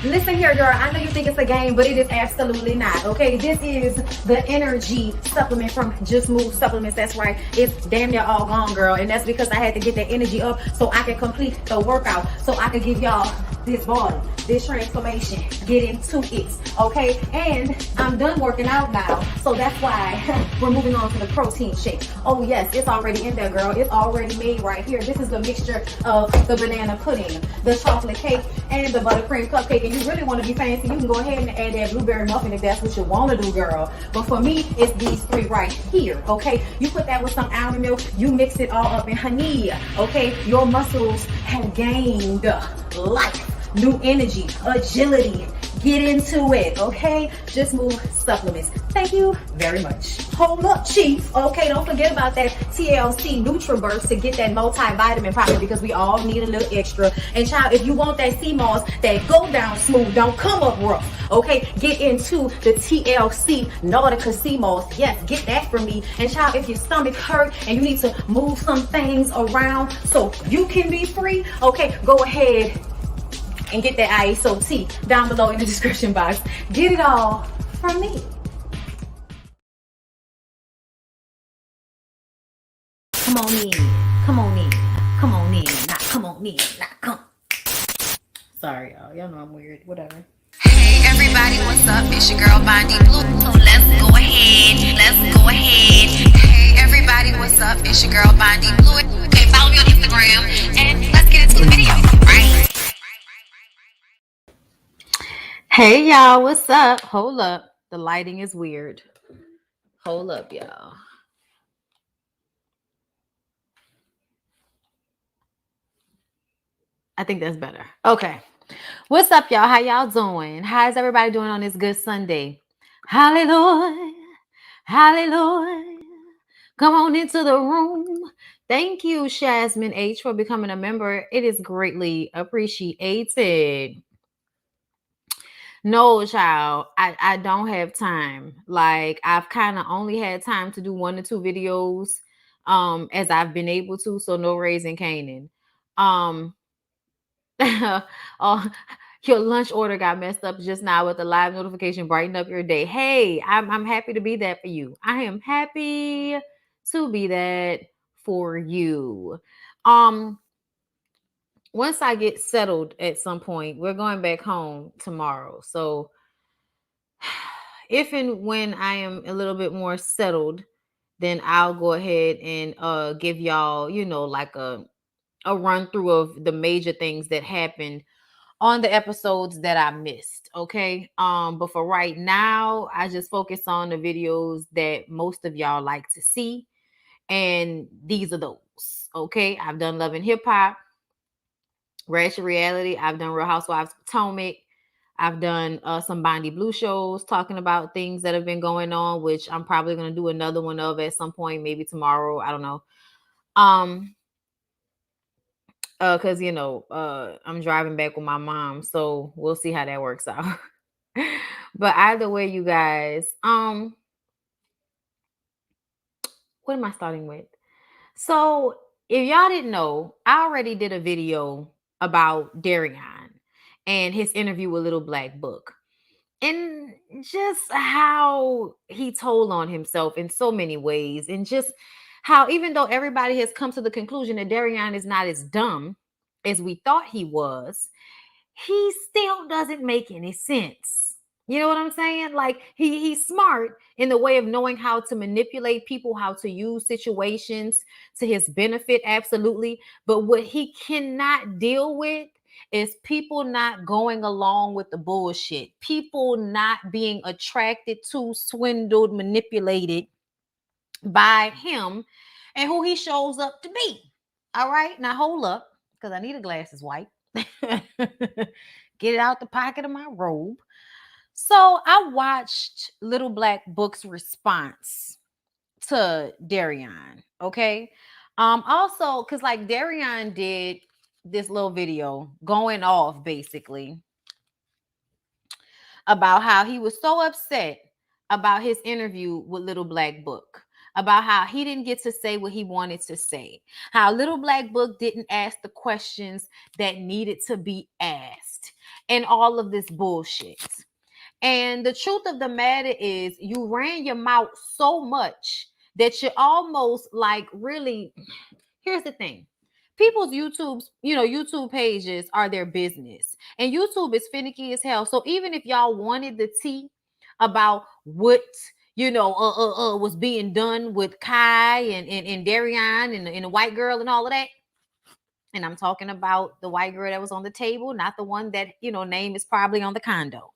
Listen here, girl. I know you think it's a game, but it is absolutely not. Okay, this is the energy supplement from Just Move Supplements. That's right. It's damn near all gone, girl, and that's because I had to get that energy up so I can complete the workout, so I can give y'all this body, this transformation, get into it. Okay, and I'm done working out now, so that's why we're moving on to the protein shake. Oh yes, it's already in there, girl. It's already made right here. This is the mixture of the banana pudding, the chocolate cake, and the buttercream cupcake. And you really want to be fancy, you can go ahead and add that blueberry muffin if that's what you want to do, girl. But for me, it's these three right here. Okay, you put that with some almond milk, you mix it all up in honey. Okay, your muscles have gained life, new energy, agility. Get into it, okay? Just Move Supplements. Thank you very much. Hold up, Chief. Okay, don't forget about that TLC NutriBurst to get that multivitamin popping, because we all need a little extra. And child, if you want that sea moss that go down smooth, don't come up rough, okay? Get into the TLC Nautica sea moss. Yes, get that from me. And child, if your stomach hurt and you need to move some things around so you can be free, okay, go ahead and get that ISO tea down below in the description box. Get it all from me. Come on in, come on in, come on in, not come on in, not come. Sorry, y'all know I'm weird, whatever. Hey everybody, what's up? It's your girl BondyBlue. So let's go ahead. Hey everybody, what's up? It's your girl BondyBlue. Okay, follow me on Instagram and let's get into the video, right? Hey y'all, what's up? Hold up, the lighting is weird. Hold up, y'all. I think that's better. Okay. What's up, y'all? How y'all doing? How's everybody doing on this good Sunday? Hallelujah. Hallelujah. Come on into the room. Thank you, Shasmin H, for becoming a member. It is greatly appreciated. No, child, I don't have time. Like, I've kind of only had time to do 1 or 2 videos as I've been able to, so no raising Canaan. Oh, your lunch order got messed up just now with the live notification. Brighten up your day. Hey, I'm happy to be that for you. I am happy to be that for you. Once I get settled at some point, we're going back home tomorrow. So if and when I am a little bit more settled, then I'll go ahead and give y'all, like a run through of the major things that happened on the episodes that I missed. Okay. But for right now, I just focus on the videos that most of y'all like to see. And these are those. Okay. I've done Love and Hip Hop, Ratchet Reality. I've done Real Housewives of Potomac. I've done some BondyBlue shows talking about things that have been going on, which I'm probably going to do another one of at some point, maybe tomorrow. I don't know. Because I'm driving back with my mom, so we'll see how that works out. But either way, you guys, what am I starting with? So if y'all didn't know, I already did a video about Darion and his interview with Little Black Book, and just how he told on himself in so many ways, and just how, even though everybody has come to the conclusion that Darion is not as dumb as we thought he was, he still doesn't make any sense. You know what I'm saying? Like, he's smart in the way of knowing how to manipulate people, how to use situations to his benefit, absolutely. But what he cannot deal with is people not going along with the bullshit, people not being attracted to, swindled, manipulated by him and who he shows up to be. All right, now hold up, because I need a glasses wipe. Get it out the pocket of my robe. So I watched Little Black Book's response to Darion. Okay. Also, because like Darion did this little video going off basically about how he was so upset about his interview with Little Black Book, about how he didn't get to say what he wanted to say, how Little Black Book didn't ask the questions that needed to be asked. and all of this bullshit. And the truth of the matter is, you ran your mouth so much that you almost like really. Here's the thing. People's YouTube pages are their business. And YouTube is finicky as hell. So even if y'all wanted the tea about what was being done with Kai and Darian and the white girl and all of that. And I'm talking about the white girl that was on the table, not the one that, name is probably on the condo.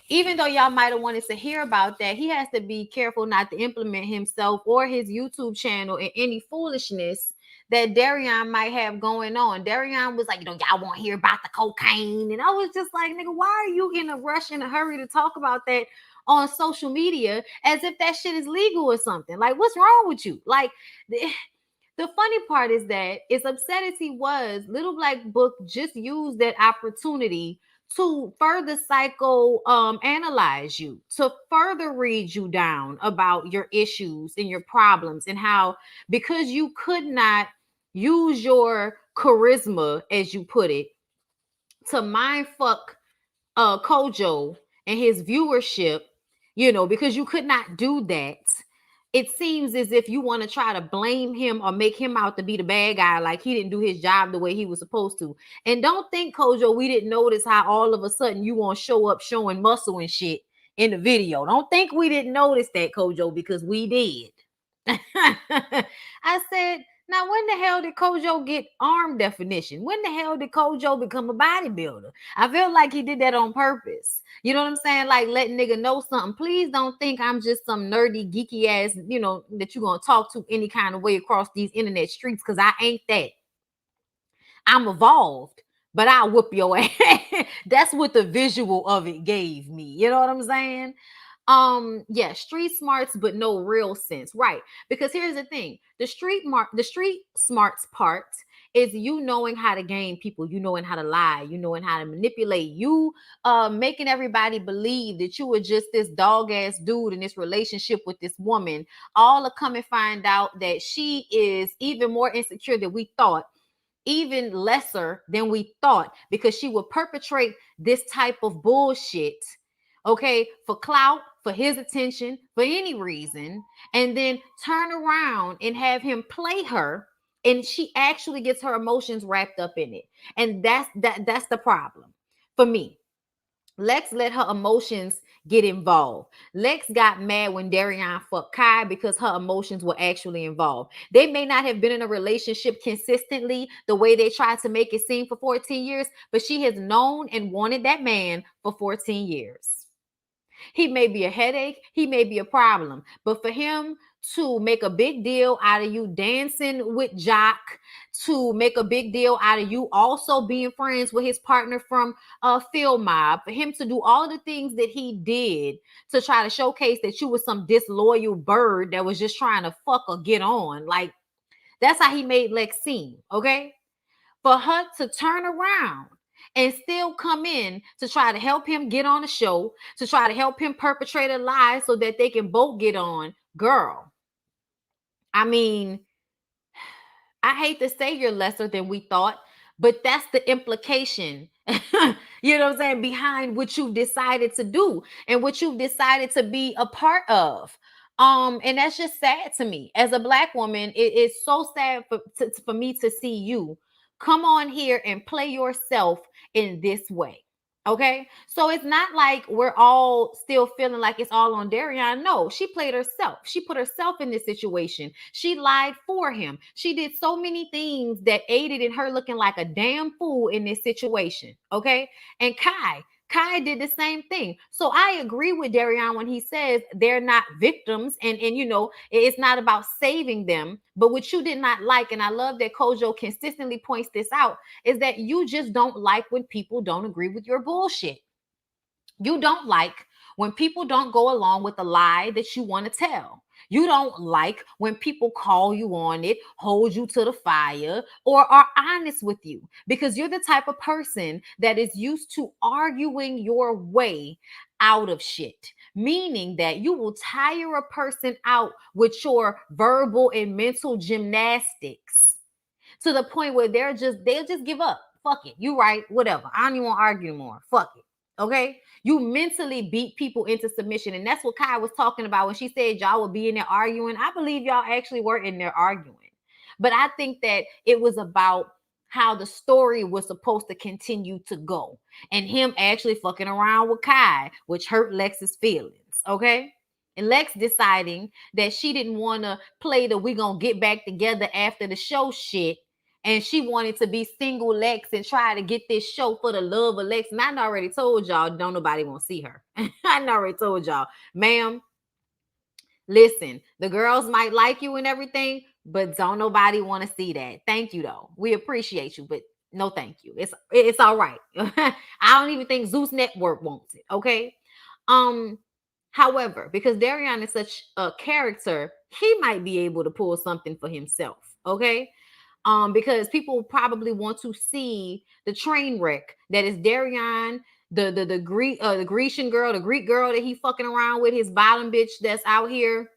Even though y'all might have wanted to hear about that, he has to be careful not to implement himself or his YouTube channel in any foolishness that Darian might have going on. Darian was like, y'all won't hear about the cocaine. And I was just like, nigga, why are you in a rush, in a hurry to talk about that on social media as if that shit is legal or something? Like, what's wrong with you? Like, the funny part is that, as upset as he was, Little Black Book just used that opportunity to further analyze you, to further read you down about your issues and your problems, and how, because you could not use your charisma, as you put it, to mind fuck Kojo and his viewership, because you could not do that. It seems as if you want to try to blame him or make him out to be the bad guy, like he didn't do his job the way he was supposed to. And don't think, Kojo, we didn't notice how all of a sudden you want to show up showing muscle and shit in the video. Don't think we didn't notice that, Kojo, because we did. I said, now when the hell did Kojo get arm definition? When the hell did Kojo become a bodybuilder? I feel like he did that on purpose. You know what I'm saying? Like, let nigga know something. Please don't think I'm just some nerdy, geeky ass, that you're going to talk to any kind of way across these internet streets, because I ain't that. I'm evolved, but I'll whoop your ass. That's what the visual of it gave me. You know what I'm saying? Yeah, street smarts, but no real sense, right? Because here's the thing: the street smarts part is you knowing how to game people, you knowing how to lie, you knowing how to manipulate, you making everybody believe that you were just this dog ass dude in this relationship with this woman, all to come and find out that she is even more insecure than we thought, even lesser than we thought, because she would perpetrate this type of bullshit, okay, for clout, for his attention, for any reason, and then turn around and have him play her, and she actually gets her emotions wrapped up in it. And that's the problem for me. Lex let her emotions get involved. Lex got mad when Darian fucked Kai because her emotions were actually involved. They may not have been in a relationship consistently the way they tried to make it seem for 14 years, but she has known and wanted that man for 14 years. He may be a headache, he may be a problem, but for him to make a big deal out of you dancing with Jock, to make a big deal out of you also being friends with his partner from Field Mob, for him to do all the things that he did to try to showcase that you were some disloyal bird that was just trying to fuck or get on, like, that's how he made Lex seem, okay? For her to turn around and still come in to try to help him get on the show, to try to help him perpetrate a lie so that they can both get on, girl. I mean, I hate to say you're lesser than we thought, but that's the implication, you know what I'm saying, behind what you've decided to do and what you've decided to be a part of. And that's just sad to me. As a Black woman, it is so sad for me to see you come on here and play yourself in this way. Okay, so it's not like we're all still feeling like it's all on Darian. No, she played herself. She put herself in this situation. She lied for him. She did so many things that aided in her looking like a damn fool in this situation. Okay, and Kai did the same thing. So I agree with Darian when he says they're not victims, and it's not about saving them. But what you did not like, and I love that Kojo consistently points this out, is that you just don't like when people don't agree with your bullshit. You don't like when people don't go along with the lie that you want to tell. You don't like when people call you on it, hold you to the fire, or are honest with you, because you're the type of person that is used to arguing your way out of shit, meaning that you will tire a person out with your verbal and mental gymnastics to the point where they'll just give up. fuck it. You right, whatever. I don't even want to argue anymore. Fuck it. Okay. You mentally beat people into submission. And that's what Kai was talking about when she said y'all would be in there arguing. I believe y'all actually were in there arguing. But I think that it was about how the story was supposed to continue to go. And him actually fucking around with Kai, which hurt Lex's feelings. Okay. And Lex deciding that she didn't want to play the we gonna get back together after the show shit. And she wanted to be single Lex and try to get this show for the love of Lex. And I already told y'all, don't nobody want to see her. I already told y'all, ma'am, listen, the girls might like you and everything, but don't nobody want to see that. Thank you, though. We appreciate you, but no thank you. It's all right. I don't even think Zeus Network wants it, okay? However, because Darian is such a character, he might be able to pull something for himself, okay? Because people probably want to see the train wreck that is Darian, the Grecian girl, the Greek girl that he fucking around with, his bottom bitch that's out here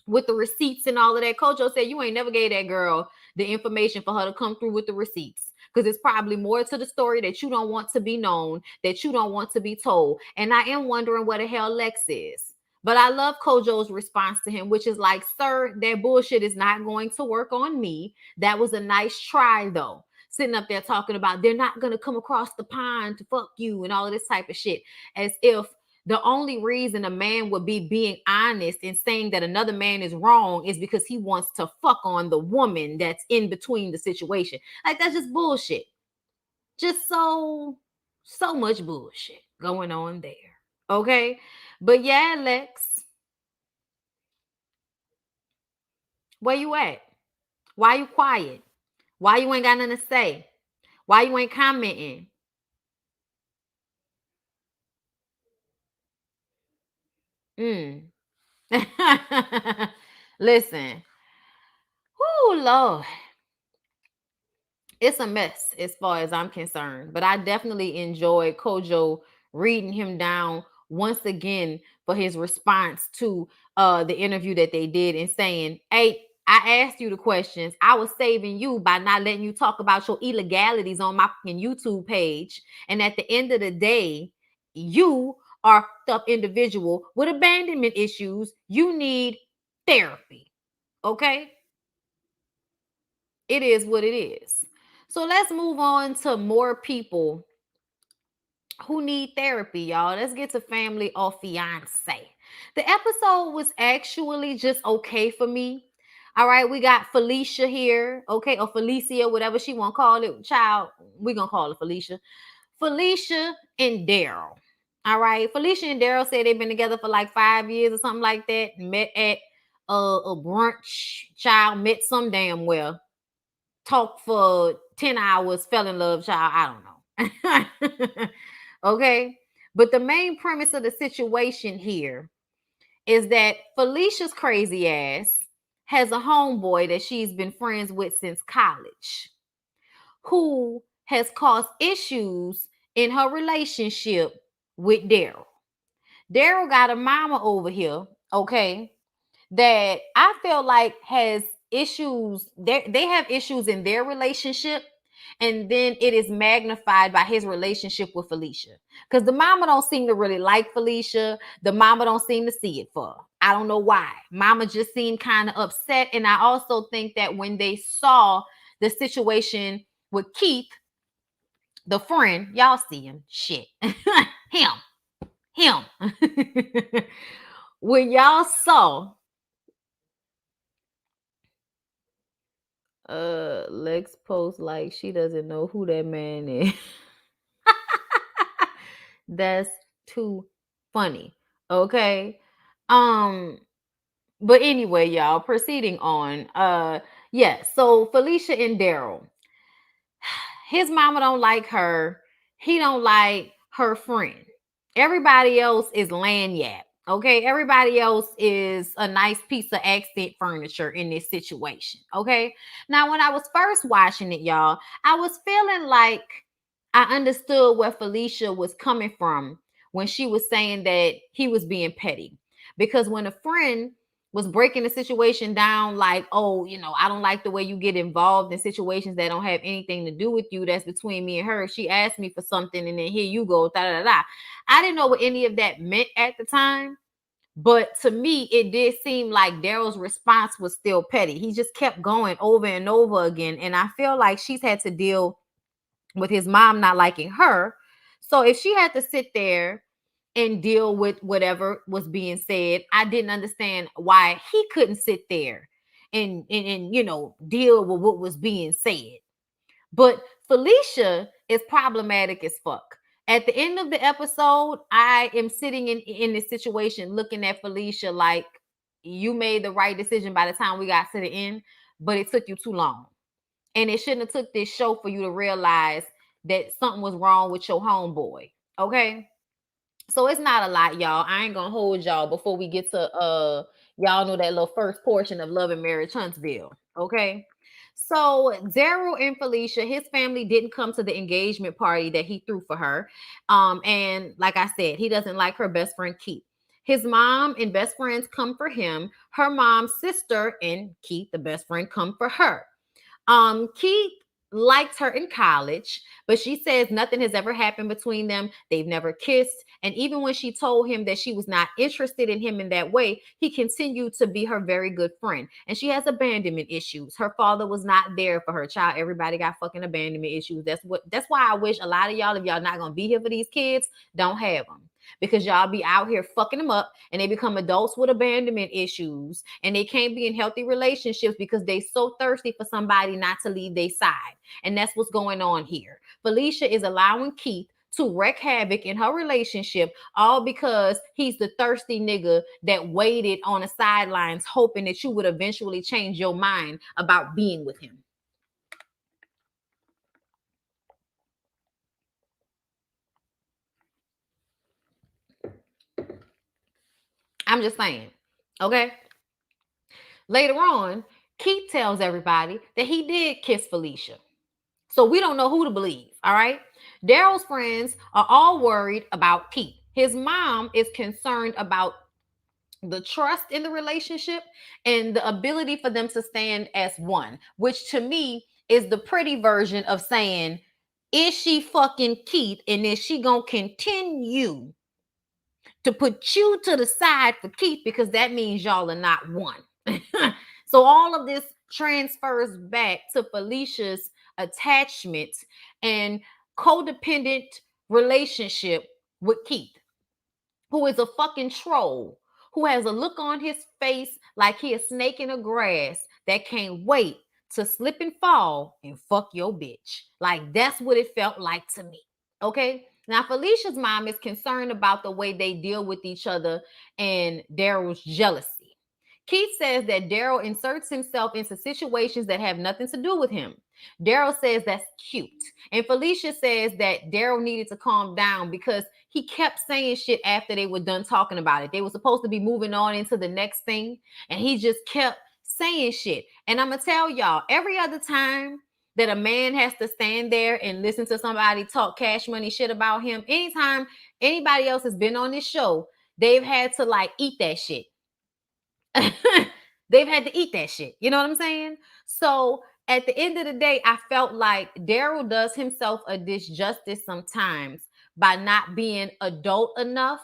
with the receipts and all of that. Kojo said you ain't never gave that girl the information for her to come through with the receipts, because it's probably more to the story that you don't want to be known, that you don't want to be told. And I am wondering what the hell Lex is. But I love Kojo's response to him, which is like, sir, that bullshit is not going to work on me. That was a nice try, though. Sitting up there talking about they're not going to come across the pond to fuck you and all of this type of shit. As if the only reason a man would be being honest and saying that another man is wrong is because he wants to fuck on the woman that's in between the situation. Like, that's just bullshit. Just so much bullshit going on there. Okay? But yeah, Lex, where you at? Why you quiet? Why you ain't got nothing to say? Why you ain't commenting? Mm. Listen. Oh, Lord. It's a mess as far as I'm concerned. But I definitely enjoyed Kojo reading him down once again for his response to the interview that they did and saying, hey, I asked you the questions. I was saving you by not letting you talk about your illegalities on my YouTube page. And at the end of the day, you are a fucked up individual with abandonment issues. You need therapy. Okay? It is what it is. So let's move on to more people who need therapy, y'all. Let's get to family or fiance. The episode was actually just okay for me. All right, we got Felicia here, okay, or Felicia, whatever she want to call it. Child, we're going to call it Felicia. Felicia and Daryl. All right, Felicia and Daryl said they've been together for like 5 years or something like that. Met at a brunch. Child, met some damn well. Talked for 10 hours, fell in love, child. I don't know. Okay. But the main premise of the situation here is that Felicia's crazy ass has a homeboy that she's been friends with since college who has caused issues in her relationship with Daryl. Daryl got a mama over here, okay, that I feel like has issues. They have issues in their relationship, and then it is magnified by his relationship with Felicia. Because the mama don't seem to really like Felicia. The mama don't seem to see it for her. I don't know why. Mama just seemed kind of upset. And I also think that when they saw the situation with Keith, the friend, y'all see him, shit, him. When y'all saw Lex post like she doesn't know who that man is. That's too funny. Okay. But anyway, y'all, proceeding on. Yeah, so Felicia and Daryl. His mama don't like her. He don't like her friend. Everybody else is lanyard. Okay, everybody else is a nice piece of accent furniture in this situation. Okay, now when I was first watching it, y'all, I was feeling like I understood where Felicia was coming from when she was saying that he was being petty. Because when a friend was breaking the situation down like, oh, I don't like the way you get involved in situations that don't have anything to do with you. That's between me and her. She asked me for something and then here you go. Da, da, da. I didn't know what any of that meant at the time. But to me, it did seem like Daryl's response was still petty. He just kept going over and over again. And I feel like she's had to deal with his mom not liking her. So if she had to sit there and deal with whatever was being said, I didn't understand why he couldn't sit there and deal with what was being said. But Felicia is problematic as fuck. At the end of the episode, I am sitting in this situation looking at Felicia like, you made the right decision by the time we got to the end, but it took you too long. And it shouldn't have took this show for you to realize that something was wrong with your homeboy. Okay? So it's not a lot, y'all. I ain't gonna hold y'all before we get to y'all know that little first portion of Love and Marriage Huntsville. Okay. So Daryl and Felicia, his family didn't come to the engagement party that he threw for her. And like I said, he doesn't like her best friend Keith. His mom and best friends come for him. Her mom's sister and Keith, the best friend, come for her. Keith liked her in college, but she says nothing has ever happened between them. They've never kissed. And even when she told him that she was not interested in him in that way, he continued to be her very good friend. And she has abandonment issues. Her father was not there for her child. Everybody got fucking abandonment issues. That's why I wish a lot of y'all, if y'all not gonna be here for these kids, don't have them. Because y'all be out here fucking them up and they become adults with abandonment issues and they can't be in healthy relationships because they so thirsty for somebody not to leave their side. And that's what's going on here. Felicia is allowing Keith to wreak havoc in her relationship, all because he's the thirsty nigga that waited on the sidelines hoping that you would eventually change your mind about being with him. I'm just saying. Okay. Later on, Keith tells everybody that he did kiss Felicia. So we don't know who to believe. All right. Daryl's friends are all worried about Keith. His mom is concerned about the trust in the relationship and the ability for them to stand as one, which to me is the pretty version of saying, is she fucking Keith and is she gonna continue to put you to the side for Keith because that means y'all are not one. So all of this transfers back to Felicia's attachment and codependent relationship with Keith, who is a fucking troll, who has a look on his face like he a snake in the grass that can't wait to slip and fall and fuck your bitch. Like that's what it felt like to me. Okay. Now, Felicia's mom is concerned about the way they deal with each other and Daryl's jealousy. Keith says that Daryl inserts himself into situations that have nothing to do with him. Daryl says that's cute. And Felicia says that Daryl needed to calm down because he kept saying shit after they were done talking about it. They were supposed to be moving on into the next thing, and he just kept saying shit. And I'm going to tell y'all, every other time that a man has to stand there and listen to somebody talk cash money shit about him, anytime anybody else has been on this show, they've had to like eat that shit. They've had to eat that shit. You know what I'm saying? So at the end of the day, I felt like Daryl does himself a disjustice sometimes by not being adult enough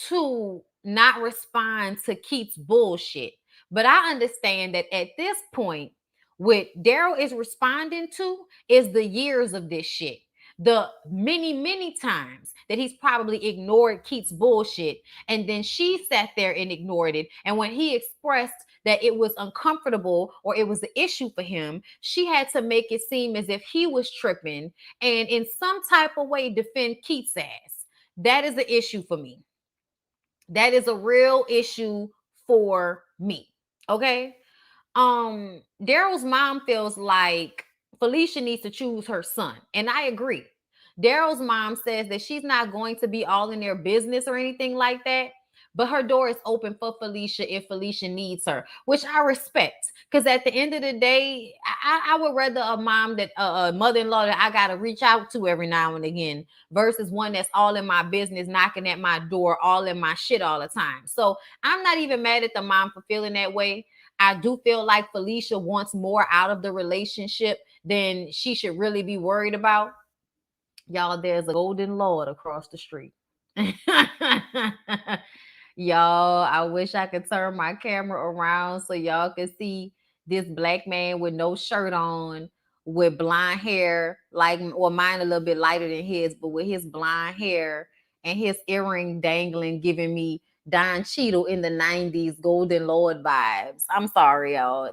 to not respond to Keith's bullshit. But I understand that at this point, what Daryl is responding to is the years of this shit. The many times that he's probably ignored Keith's bullshit. And then she sat there and ignored it. And when he expressed that it was uncomfortable or it was an issue for him, she had to make it seem as if he was tripping and in some type of way defend Keith's ass. That is an issue for me. That is a real issue for me. Okay. Daryl's mom feels like Felicia needs to choose her son. And I agree. Daryl's mom says that she's not going to be all in their business or anything like that. But her door is open for Felicia if Felicia needs her, which I respect. Because at the end of the day, I would rather a mom that a mother-in-law that I gotta reach out to every now and again versus one that's all in my business, knocking at my door, all in my shit all the time. So I'm not even mad at the mom for feeling that way. I do feel like Felicia wants more out of the relationship than she should really be worried about. Y'all, there's a golden lord across the street. Y'all, I wish I could turn my camera around so y'all can see this black man with no shirt on, with blonde hair, like, or mine a little bit lighter than his, but with his blonde hair and his earring dangling, giving me Don Cheadle in the 90s Golden Lord vibes. I'm sorry, y'all.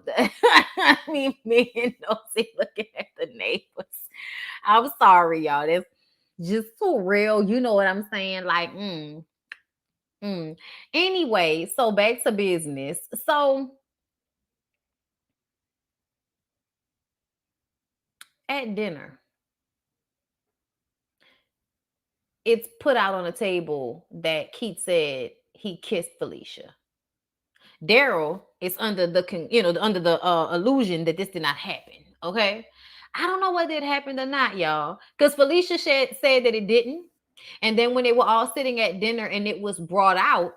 Me and Nosy looking at the neighbors. I'm sorry, y'all. That's just so real. You know what I'm saying? Like, Mm. Anyway, so back to business. So at dinner, it's put out on the table that Keith said he kissed Felicia. Daryl is under the illusion that this did not happen. Okay, I don't know whether it happened or not, y'all, because Felicia said that it didn't, and then when they were all sitting at dinner and it was brought out,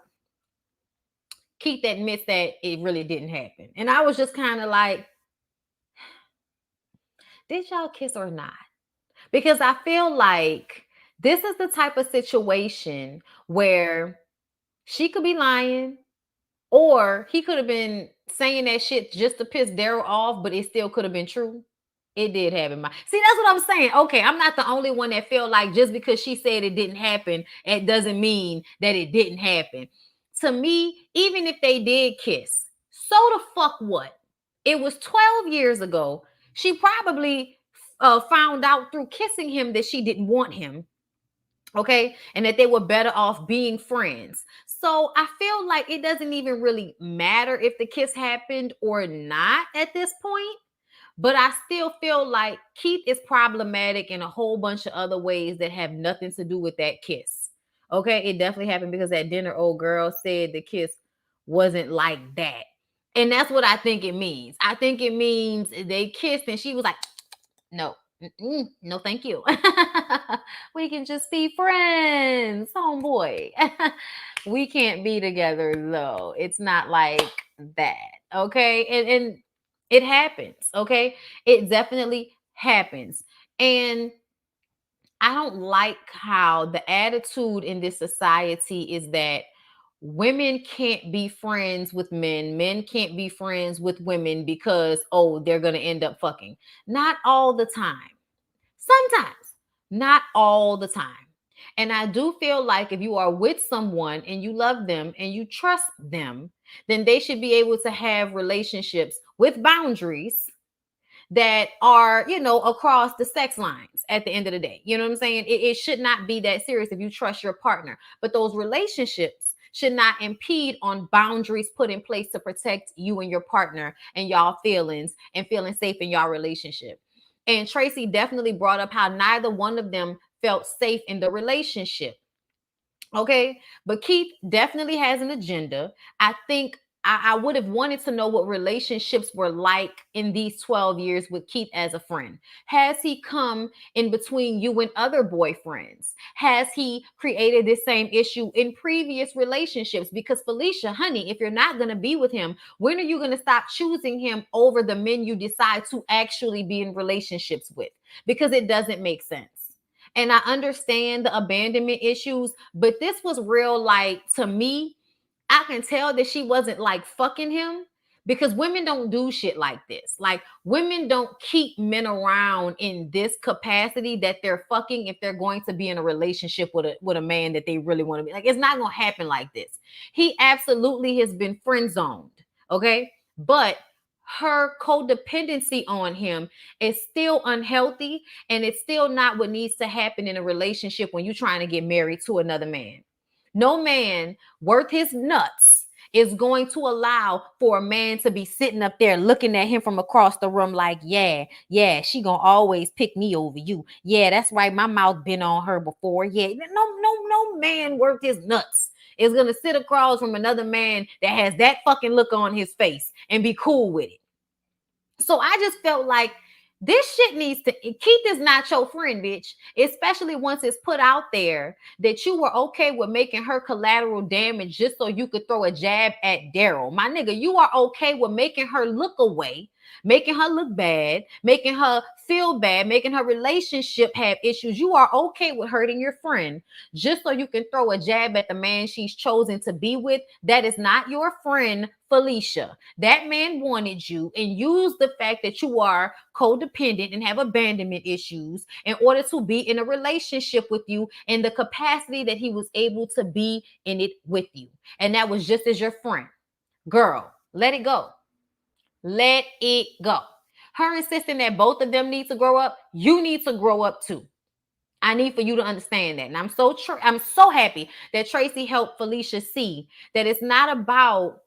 Keith admits that it really didn't happen, and I was just kind of like, did y'all kiss or not? Because I feel like this is the type of situation where she could be lying, or he could have been saying that shit just to piss Daryl off, but it still could have been true. It did happen. See, that's what I'm saying. Okay, I'm not the only one that feel like just because she said it didn't happen, it doesn't mean that it didn't happen. To me, even if they did kiss, so the fuck what? It was 12 years ago. She probably found out through kissing him that she didn't want him. Okay, and that they were better off being friends. So I feel like it doesn't even really matter if the kiss happened or not at this point. But I still feel like Keith is problematic in a whole bunch of other ways that have nothing to do with that kiss. Okay, it definitely happened because at dinner, old girl said the kiss wasn't like that. And that's what I think it means. I think it means they kissed and she was like, no, no, thank you. We can just be friends, homeboy. We can't be together though. It's not like that. Okay. And it happens. Okay. It definitely happens. And I don't like how the attitude in this society is that women can't be friends with men can't be friends with women because, oh, they're going to end up fucking. Not all the time. Sometimes, not all the time. And I do feel like if you are with someone and you love them and you trust them, then they should be able to have relationships with boundaries that are, across the sex lines at the end of the day. You know what I'm saying? It should not be that serious if you trust your partner. But those relationships should not impede on boundaries put in place to protect you and your partner and y'all feelings and feeling safe in y'all relationship. And Tracy definitely brought up how neither one of them felt safe in the relationship. Okay. But Keith definitely has an agenda. I think I would have wanted to know what relationships were like in these 12 years with Keith as a friend. Has he come in between you and other boyfriends? Has he created this same issue in previous relationships? Because Felicia, honey, if you're not going to be with him, when are you going to stop choosing him over the men you decide to actually be in relationships with? Because it doesn't make sense. And I understand the abandonment issues, but this was real. Like, to me, I can tell that she wasn't like fucking him, because women don't do shit like this. Like, women don't keep men around in this capacity that they're fucking if they're going to be in a relationship with a man that they really want to be. Like, it's not going to happen like this. He absolutely has been friend zoned. Okay. But her codependency on him is still unhealthy, and it's still not what needs to happen in a relationship when you're trying to get married to another man. No man worth his nuts is going to allow for a man to be sitting up there looking at him from across the room like, yeah, she gonna always pick me over you. Yeah, that's right, my mouth been on her before. Yeah, no man worth his nuts is going to sit across from another man that has that fucking look on his face and be cool with it. So I just felt like this shit needs to, Keith is not your friend, bitch. Especially once it's put out there that you were okay with making her collateral damage just so you could throw a jab at Daryl. My nigga, you are okay with making her look away, making her look bad, making her feel bad, making her relationship have issues. You are okay with hurting your friend just so you can throw a jab at the man she's chosen to be with. That is not your friend, Felicia. That man wanted you and used the fact that you are codependent and have abandonment issues in order to be in a relationship with you in the capacity that he was able to be in it with you. And that was just as your friend. Girl, let it go. Let it go. Her insisting that both of them need to grow up, you need to grow up too. I need for you to understand that. And I'm so happy that Tracy helped Felicia see that it's not about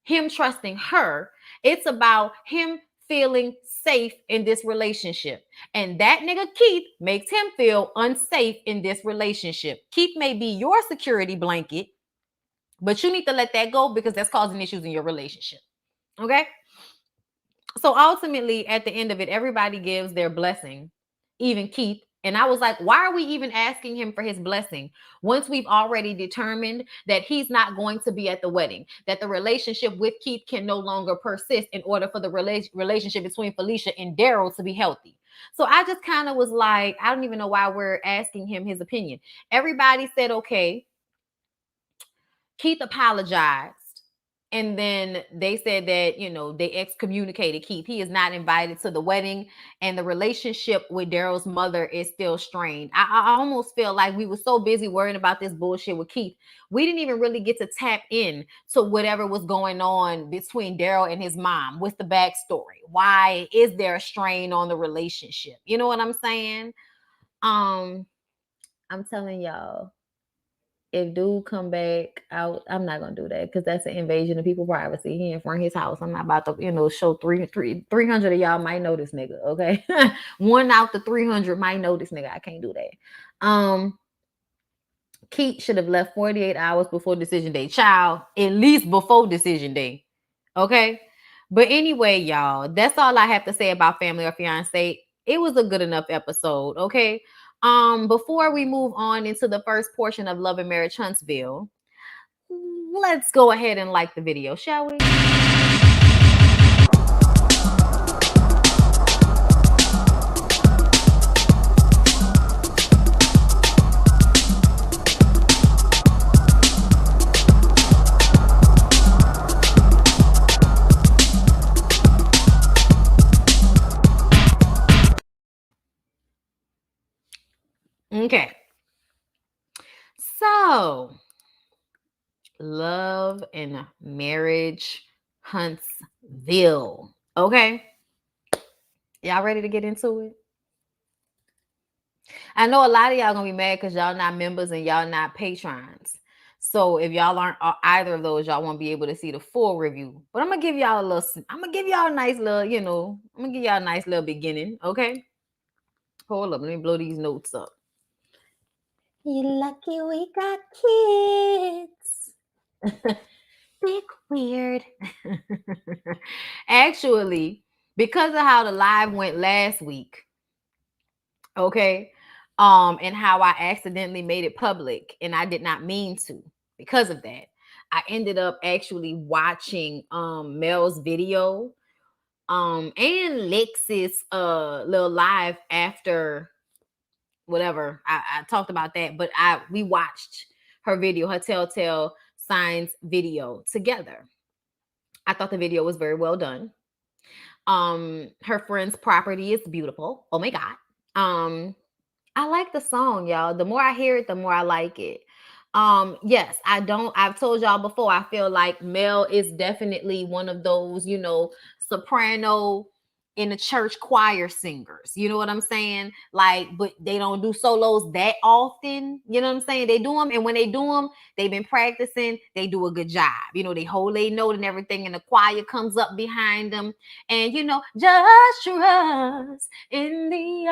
him trusting her. It's about him feeling safe in this relationship. And that nigga Keith makes him feel unsafe in this relationship. Keith may be your security blanket, but you need to let that go because that's causing issues in your relationship. Okay? So ultimately, at the end of it, everybody gives their blessing, even Keith. And I was like, why are we even asking him for his blessing once we've already determined that he's not going to be at the wedding, that the relationship with Keith can no longer persist in order for the relationship between Felicia and Daryl to be healthy? So I just kind of was like, I don't even know why we're asking him his opinion. Everybody said, okay. Keith apologized. And then they said that, you know, they excommunicated Keith. He is not invited to the wedding. And the relationship with Daryl's mother is still strained. I almost feel like we were so busy worrying about this bullshit with Keith. We didn't even really get to tap in to whatever was going on between Daryl and his mom with the backstory. Why is there a strain on the relationship? You know what I'm saying? I'm telling y'all, if dude come back out, I'm not gonna do that because that's an invasion of people's privacy. He in front of his house. I'm not about to, show 300 of y'all might know this nigga. Okay, 1 out the 300 might know this nigga. I can't do that. Keith should have left 48 hours before decision day. Child, at least before decision day. Okay, but anyway, y'all, that's all I have to say about Family or Fiance. It was a good enough episode. Okay. Before we move on into the first portion of Love and Marriage Huntsville, let's go ahead and like the video, shall we? Okay. So, Love and Marriage Huntsville. Okay. Y'all ready to get into it? I know a lot of y'all gonna be mad because y'all not members and y'all not patrons. So if y'all aren't either of those, y'all won't be able to see the full review. But I'm gonna give y'all a nice little, I'm gonna give y'all a nice little beginning. Okay. Hold up, let me blow these notes up. You lucky we got kids. Big weird. Actually, because of how the live went last week, okay, and how I accidentally made it public and I did not mean to. Because of that, I ended up actually watching Mel's video and Lex's little live after whatever. I talked about that, but we watched her video, her Telltale Signs video together. I thought the video was very well done. Her friend's property is beautiful. Oh my God. I like the song, y'all. The more I hear it, the more I like it. Yes, I've told y'all before, I feel like Mel is definitely one of those, soprano in the church choir singers. You know what I'm saying? Like, but they don't do solos that often. You know what I'm saying? They do them, and when they do them, they've been practicing. They do a good job. They hold a note and everything, and the choir comes up behind them. And just trust in the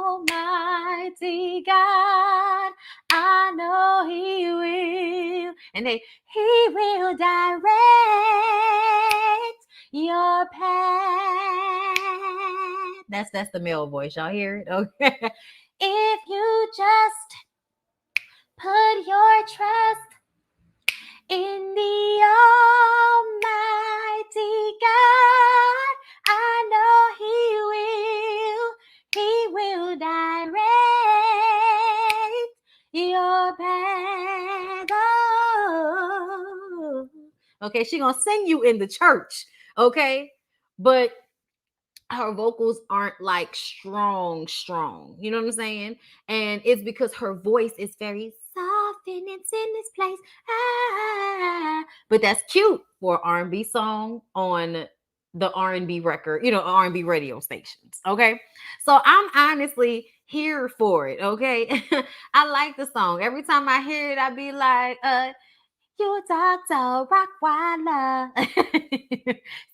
Almighty God. I know He will And he will direct your path. That's the male voice. Y'all hear it? Okay. If you just put your trust in the Almighty God, I know He will direct your path. Oh. Okay, she gonna sing you in the church, okay? But her vocals aren't like strong. You know what I'm saying? And it's because her voice is very soft and it's in this place. Ah, but that's cute for R&B song on the R&B record, R&B radio stations. Okay, so I'm honestly here for it. Okay, I like the song. Every time I hear it, I be like, you Dr. Rockweiler.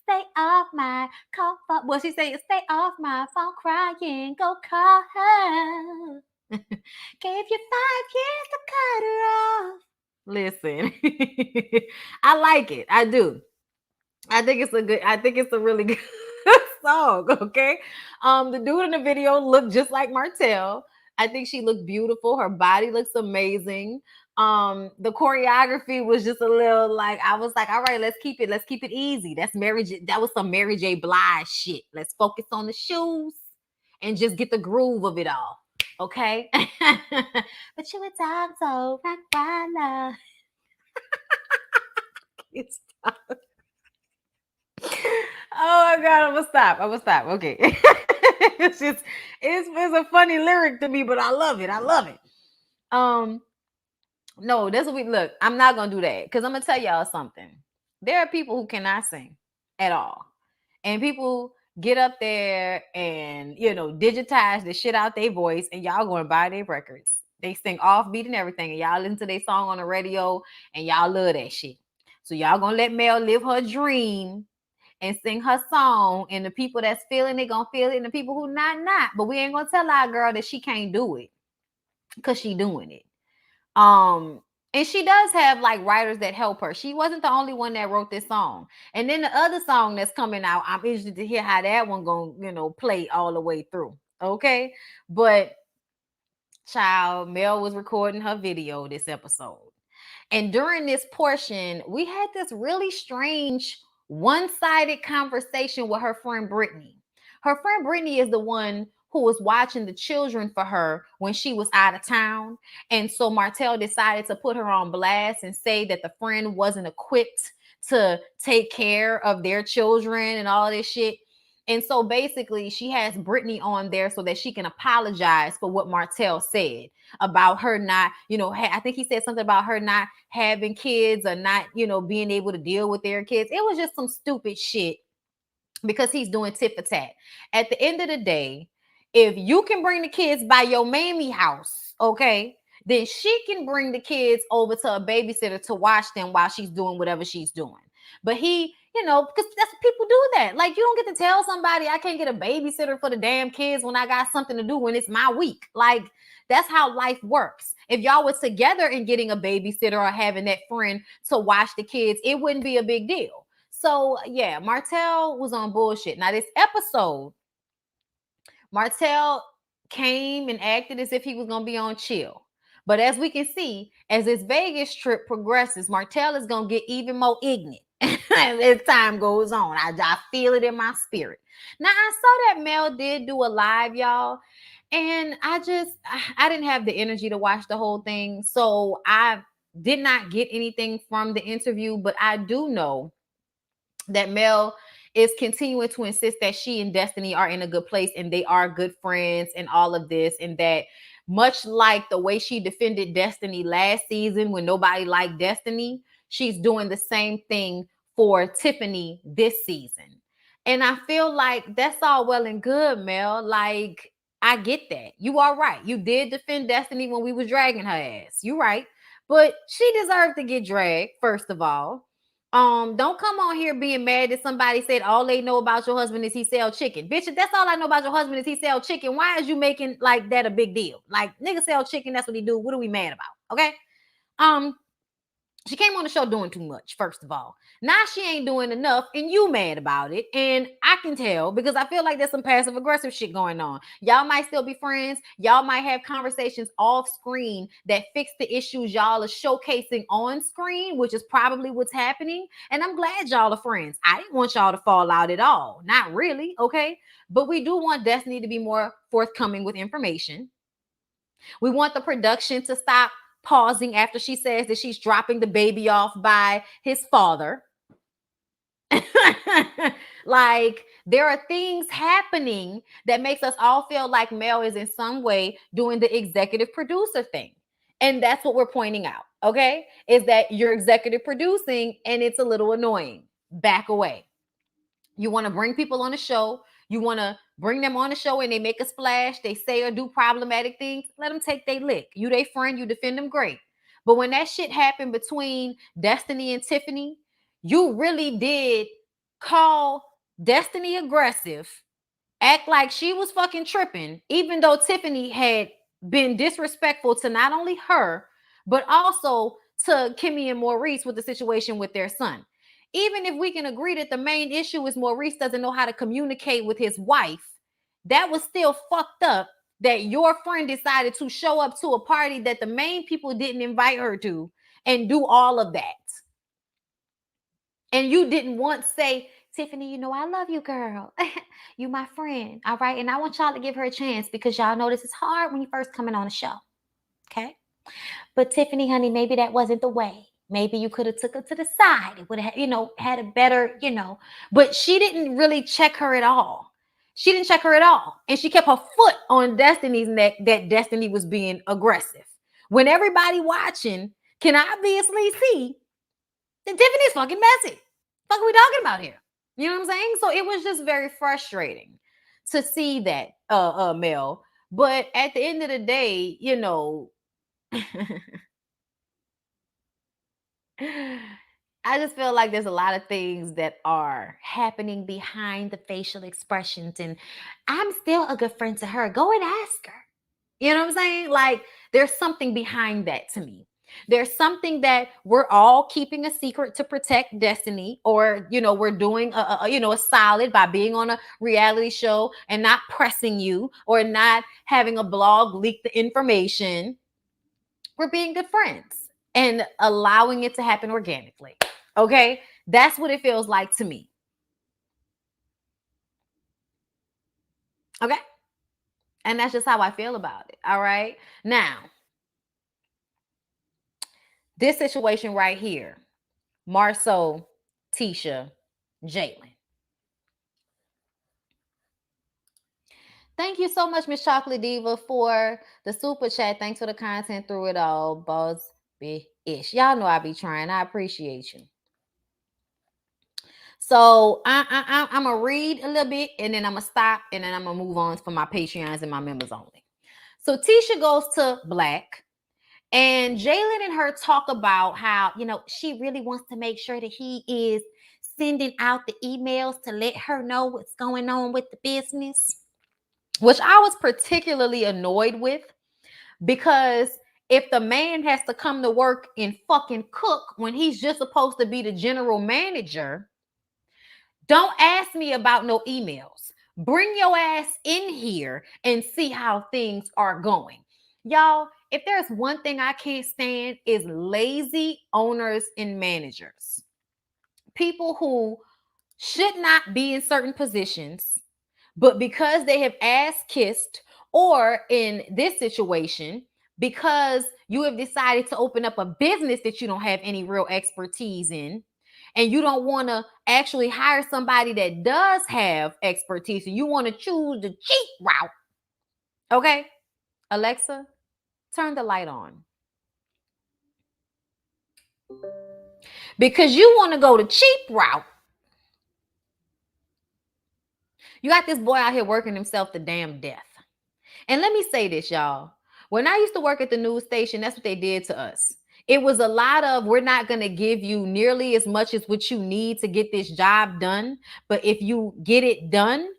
Stay off my comfort. Well, she say, stay off my phone crying. Go call her. Gave you 5 years to cut her off. Listen, I like it. I do. I think it's a really good song. Okay. The dude in the video looked just like Martell. I think she looked beautiful. Her body looks amazing. The choreography was just a little like, I was like, all right, let's keep it easy. That was some Mary J. Blige shit. Let's focus on the shoes and just get the groove of it all. Okay. But you were time so rock why it's Oh my god, I'm gonna stop. Okay. It's a funny lyric to me, but I love it. Um, no, that's what we look. I'm not gonna do that because I'm gonna tell y'all something. There are people who cannot sing at all. And people get up there and digitize the shit out their voice, and y'all gonna buy their records. They sing offbeat and everything, and y'all listen to their song on the radio, and y'all love that shit. So y'all gonna let Mel live her dream and sing her song, and the people that's feeling it gonna feel it, and the people who not. But we ain't gonna tell our girl that she can't do it because she doing it. And she does have like writers that help her. She wasn't the only one that wrote this song. And then the other song that's coming out, I'm interested to hear how that one gonna play all the way through. Okay, but child, Mel was recording her video this episode. And during this portion, we had this really strange one-sided conversation with her friend Brittany. Her friend Brittany is the one who was watching the children for her when she was out of town. And so Martell decided to put her on blast and say that the friend wasn't equipped to take care of their children and all this shit. And so basically, she has Brittany on there so that she can apologize for what Martell said about her not, I think he said something about her not having kids or not, being able to deal with their kids. It was just some stupid shit because he's doing tit for tat. At the end of the day, if you can bring the kids by your mammy house, okay, then she can bring the kids over to a babysitter to watch them while she's doing whatever she's doing. But he, because that's what people do that. Like, you don't get to tell somebody I can't get a babysitter for the damn kids when I got something to do when it's my week. Like, that's how life works. If y'all was together and getting a babysitter or having that friend to watch the kids, it wouldn't be a big deal. So, yeah, Martell was on bullshit. Now, this episode, Martell came and acted as if he was going to be on chill. But as we can see, as this Vegas trip progresses, Martell is going to get even more ignorant as time goes on. I feel it in my spirit. Now, I saw that Mel did do a live, y'all. And I didn't have the energy to watch the whole thing. So I did not get anything from the interview. But I do know that Mel is continuing to insist that she and Destiny are in a good place and they are good friends and all of this, and that much like the way she defended Destiny last season when nobody liked Destiny, she's doing the same thing for Tiffany this season. And I feel like that's all well and good, Mel. Like, I get that. You are right. You did defend Destiny when we was dragging her ass. You right. But she deserved to get dragged, first of all. Don't come on here being mad that somebody said all they know about your husband is he sell chicken. Bitch, if that's all I know about your husband is he sell chicken, why is you making like that a big deal? Like, nigga sell chicken, that's what he do. What are we mad about? Okay. She came on the show doing too much, first of all. Now she ain't doing enough, and you mad about it. And I can tell because I feel like there's some passive aggressive shit going on. Y'all might still be friends. Y'all might have conversations off screen that fix the issues y'all are showcasing on screen, which is probably what's happening. And I'm glad y'all are friends. I didn't want y'all to fall out at all. Not really, okay? But we do want Destiny to be more forthcoming with information. We want the production to stop pausing after she says that she's dropping the baby off by his father. Like, there are things happening that makes us all feel like Mel is in some way doing the executive producer thing. And that's what we're pointing out, okay? Is that you're executive producing and it's a little annoying. Back away. You want to bring people on the show. You want to bring them on the show and they make a splash. They say or do problematic things. Let them take their lick. You their friend. You defend them, great. But when that shit happened between Destiny and Tiffany, you really did call Destiny aggressive, act like she was fucking tripping, even though Tiffany had been disrespectful to not only her, but also to Kimmy and Maurice with the situation with their son. Even if we can agree that the main issue is Maurice doesn't know how to communicate with his wife, that was still fucked up that your friend decided to show up to a party that the main people didn't invite her to and do all of that. And you didn't once say, Tiffany, you know, I love you, girl. You my friend. All right. And I want y'all to give her a chance because y'all know this is hard when you first coming on the show. Okay. But Tiffany, honey, maybe that wasn't the way. Maybe you could have took her to the side. It would have, had a better, but she didn't really check her at all. She didn't check her at all. And she kept her foot on Destiny's neck that Destiny was being aggressive. When everybody watching can obviously see that Tiffany's fucking messy. What are we talking about here? You know what I'm saying? So it was just very frustrating to see that, Mel. But at the end of the day, I just feel like there's a lot of things that are happening behind the facial expressions. And I'm still a good friend to her. Go and ask her. You know what I'm saying? Like, there's something behind that to me. There's something that we're all keeping a secret to protect Destiny, or we're doing a solid by being on a reality show and not pressing you or not having a blog leak the information. We're being good friends and allowing it to happen organically. Okay, that's what it feels like to me. Okay, and that's just how I feel about it. All right, now. This situation right here, Marceau, Tisha, Jalen. Thank you so much, Miss Chocolate Diva, for the super chat. Thanks for the content through it all. Buzz ish. Y'all know I be trying. I appreciate you. So I'm gonna read a little bit and then I'm gonna stop and then I'm gonna move on for my Patreons and my members only. So Tisha goes to Black. And Jalen and her talk about how, she really wants to make sure that he is sending out the emails to let her know what's going on with the business, which I was particularly annoyed with, because if the man has to come to work and fucking cook when he's just supposed to be the general manager, don't ask me about no emails. Bring your ass in here and see how things are going. Y'all, if there's one thing I can't stand is lazy owners and managers. People who should not be in certain positions, but because they have ass kissed, or in this situation, because you have decided to open up a business that you don't have any real expertise in, and you don't want to actually hire somebody that does have expertise, and you want to choose the cheap route. Okay, Alexa, turn the light on. Because you want to go the cheap route. You got this boy out here working himself to damn death. And let me say this, y'all. When I used to work at the news station, that's what they did to us. It was a lot of, we're not going to give you nearly as much as what you need to get this job done. But if you get it done,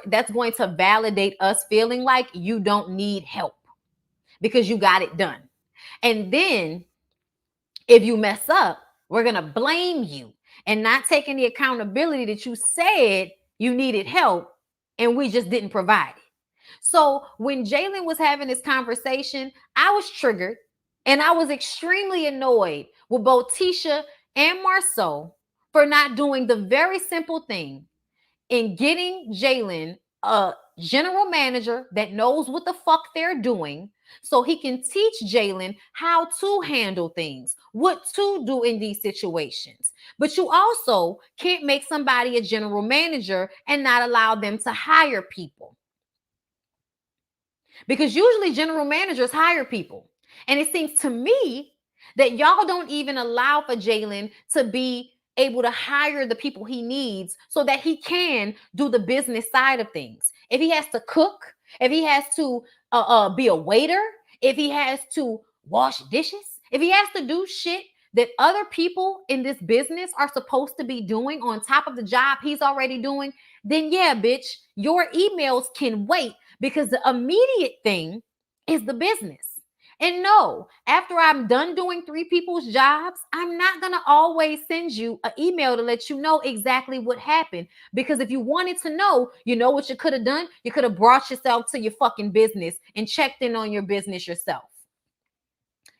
that's going to validate us feeling like you don't need help because you got it done. And then if you mess up, We're going to blame you and not taking the accountability that you said you needed help and we just didn't provide it. So when Jalen was having this conversation, I was triggered and I was extremely annoyed with both Tisha and Marceau for not doing the very simple thing in getting Jalen a general manager that knows what the fuck they're doing so he can teach Jalen how to handle things, what to do in these situations. But you also can't make somebody a general manager and not allow them to hire people. Because usually general managers hire people. And it seems to me that y'all don't even allow for Jalen to be able to hire the people he needs so that he can do the business side of things. If he has to cook, if he has to be a waiter, if he has to wash dishes, if he has to do shit that other people in this business are supposed to be doing on top of the job he's already doing, then yeah, bitch, your emails can wait because the immediate thing is the business. And no, after I'm done doing three people's jobs, I'm not going to always send you an email to let you know exactly what happened. Because if you wanted to know, you know what you could have done? You could have brought yourself to your fucking business and checked in on your business yourself.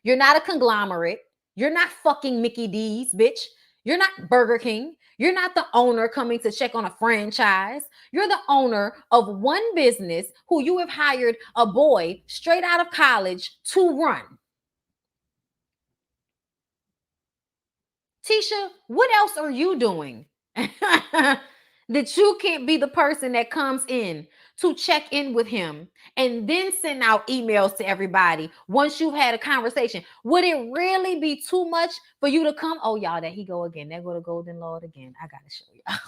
You're not a conglomerate. You're not fucking Mickey D's, bitch. You're not Burger King. You're not the owner coming to check on a franchise. You're the owner of one business who you have hired a boy straight out of college to run. Tisha, what else are you doing that you can't be the person that comes in to check in with him and then send out emails to everybody once you've had a conversation? Would it really be too much for you to come? Oh, y'all, there he go again. There go the Golden Lord again. I gotta show y'all.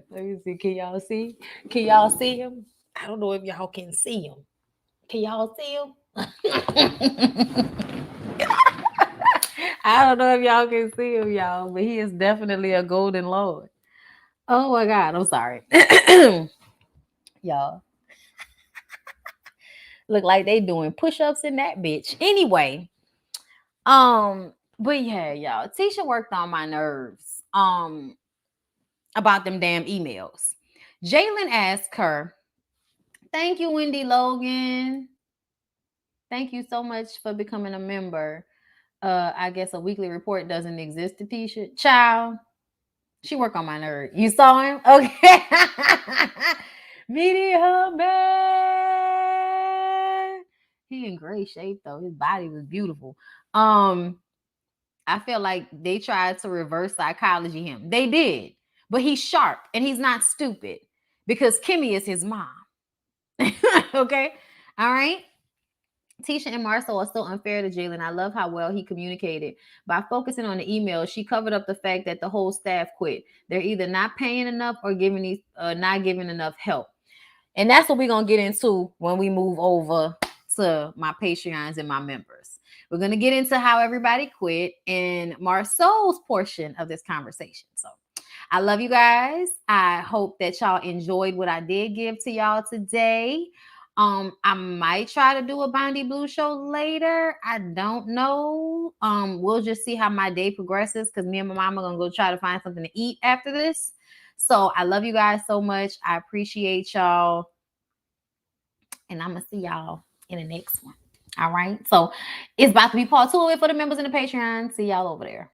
Let me see. Can y'all see? Can y'all see him? I don't know if y'all can see him. Can y'all see him? I don't know if y'all can see him, y'all, but he is definitely a Golden Lord. Oh my God, I'm sorry. Y'all look like they doing push-ups in that bitch. Anyway, but yeah, y'all, Tisha worked on my nerves about them damn emails. Jalen asked her, "Thank you, Wendy Logan. Thank you so much for becoming a member. I guess a weekly report doesn't exist to Tisha. Child, she worked on my nerve. You saw him? Okay. Media man. He in great shape though. His body was beautiful. I feel like they tried to reverse psychology him. They did. But he's sharp and he's not stupid because Kimmy is his mom. Okay? All right? Tisha and Marcel are so unfair to Jalen. I love how well he communicated. By focusing on the email, she covered up the fact that the whole staff quit. They're either not paying enough or not giving enough help. And that's what we're going to get into when we move over to my Patreons and my members. We're going to get into how everybody quit and Marcel's portion of this conversation. So I love you guys. I hope that y'all enjoyed what I did give to y'all today. I might try to do a BondyBlue show later. I don't know. We'll just see how my day progresses because me and my mom are gonna go try to find something to eat after this. So I love you guys so much. I appreciate y'all. And I'm gonna see y'all in the next one. All right. So it's about to be part 2 of it for the members in the Patreon. See y'all over there.